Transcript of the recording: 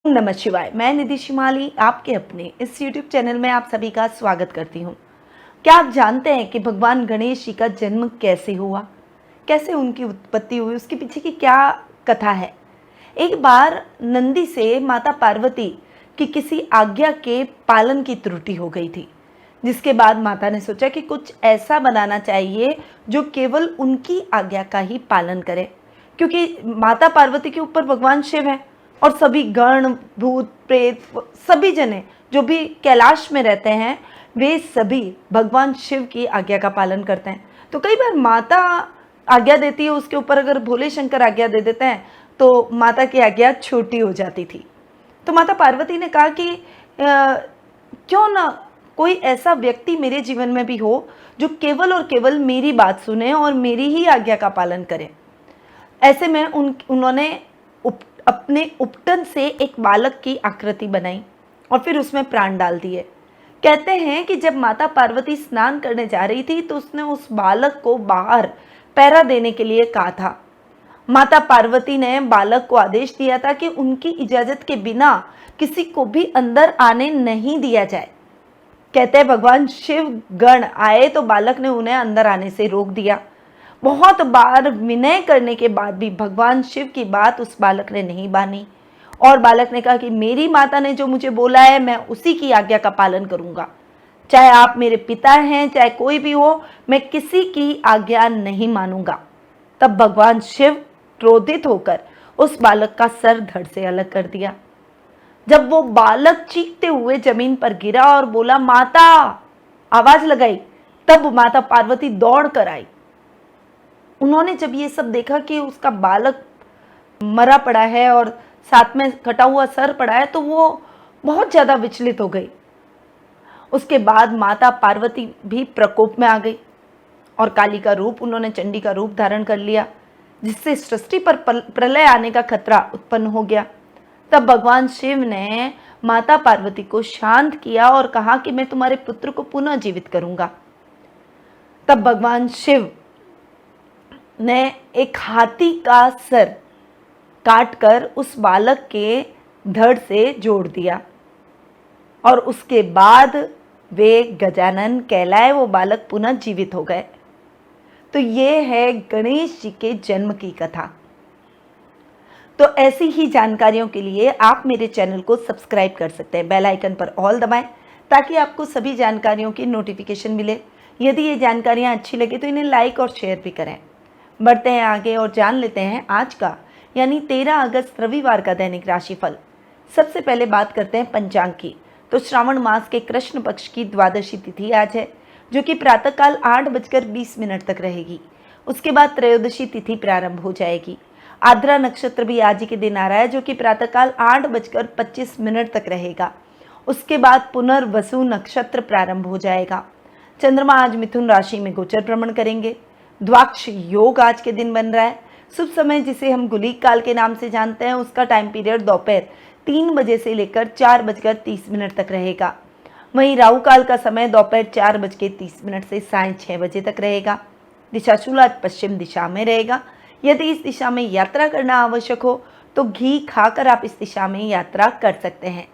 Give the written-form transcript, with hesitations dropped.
नमः शिवाय। मैं निधि शिमाली आपके अपने इस YouTube चैनल में आप सभी का स्वागत करती हूँ। क्या आप जानते हैं कि भगवान गणेश जी का जन्म कैसे हुआ, कैसे उनकी उत्पत्ति हुई, उसके पीछे की क्या कथा है। एक बार नंदी से माता पार्वती की किसी आज्ञा के पालन की त्रुटि हो गई थी, जिसके बाद माता ने सोचा कि कुछ ऐसा बनाना चाहिए जो केवल उनकी आज्ञा का ही पालन करे, क्योंकि माता पार्वती के ऊपर भगवान शिव है और सभी गण भूत प्रेत सभी जने जो भी कैलाश में रहते हैं वे सभी भगवान शिव की आज्ञा का पालन करते हैं। तो कई बार माता आज्ञा देती है, उसके ऊपर अगर भोले शंकर आज्ञा दे देते हैं तो माता की आज्ञा छोटी हो जाती थी। तो माता पार्वती ने कहा कि क्यों ना कोई ऐसा व्यक्ति मेरे जीवन में भी हो जो केवल और केवल मेरी बात सुने और मेरी ही आज्ञा का पालन करे। ऐसे में उन्होंने अपने उपटन से एक बालक की आकृति बनाई और फिर उसमें प्राण डाल दिए। कहते हैं कि जब माता पार्वती स्नान करने जा रही थी तो उसने उस बालक को बाहर पहरा देने के लिए कहा था। माता पार्वती ने बालक को आदेश दिया था कि उनकी इजाजत के बिना किसी को भी अंदर आने नहीं दिया जाए। कहते हैं भगवान शिव गण आए तो बालक ने उन्हें अंदर आने से रोक दिया। बहुत बार विनय करने के बाद भी भगवान शिव की बात उस बालक ने नहीं मानी और बालक ने कहा कि मेरी माता ने जो मुझे बोला है मैं उसी की आज्ञा का पालन करूंगा, चाहे आप मेरे पिता हैं चाहे कोई भी हो, मैं किसी की आज्ञा नहीं मानूंगा। तब भगवान शिव क्रोधित होकर उस बालक का सर धड़ से अलग कर दिया। जब वो बालक चीखते हुए जमीन पर गिरा और बोला माता, आवाज लगाई, तब माता पार्वती दौड़ कर आई। उन्होंने जब ये सब देखा कि उसका बालक मरा पड़ा है और साथ में कटा हुआ सर पड़ा है तो वो बहुत ज़्यादा विचलित हो गई। उसके बाद माता पार्वती भी प्रकोप में आ गई और काली का रूप, उन्होंने चंडी का रूप धारण कर लिया, जिससे सृष्टि पर प्रलय आने का खतरा उत्पन्न हो गया। तब भगवान शिव ने माता पार्वती को शांत किया और कहा कि मैं तुम्हारे पुत्र को पुनः जीवित करूंगा। तब भगवान शिव ने एक हाथी का सर काटकर उस बालक के धड़ से जोड़ दिया और उसके बाद वे गजानन कहलाए, वो बालक पुनः जीवित हो गए। तो ये है गणेश जी के जन्म की कथा। तो ऐसी ही जानकारियों के लिए आप मेरे चैनल को सब्सक्राइब कर सकते हैं। बेल आइकन पर ऑल दबाएं ताकि आपको सभी जानकारियों की नोटिफिकेशन मिले। यदि ये जानकारियाँ अच्छी लगे तो इन्हें लाइक और शेयर भी करें। बढ़ते हैं आगे और जान लेते हैं आज का यानी 13 अगस्त रविवार का दैनिक राशिफल। सबसे पहले बात करते हैं पंचांग की। तो श्रावण मास के कृष्ण पक्ष की द्वादशी तिथि आज है, जो कि प्रातःकाल 8:20 तक रहेगी। उसके बाद त्रयोदशी तिथि प्रारंभ हो जाएगी। आद्रा नक्षत्र भी आज ही के दिन आ रहा है, जो कि प्रातःकाल 8:25 तक रहेगा। उसके बाद पुनर्वसु नक्षत्र प्रारंभ हो जाएगा। चंद्रमा आज मिथुन राशि में गोचर भ्रमण करेंगे। द्वाक्ष योग आज के दिन बन रहा है। शुभ समय जिसे हम गुलीक काल के नाम से जानते हैं, उसका टाइम पीरियड दोपहर 3 बजे से लेकर 4:30 तक रहेगा। वहीं राहु काल का समय दोपहर 4:30 से सायं 6 बजे तक रहेगा। दिशा शूल आज पश्चिम दिशा में रहेगा। यदि इस दिशा में यात्रा करना आवश्यक हो तो घी खाकर आप इस दिशा में यात्रा कर सकते हैं।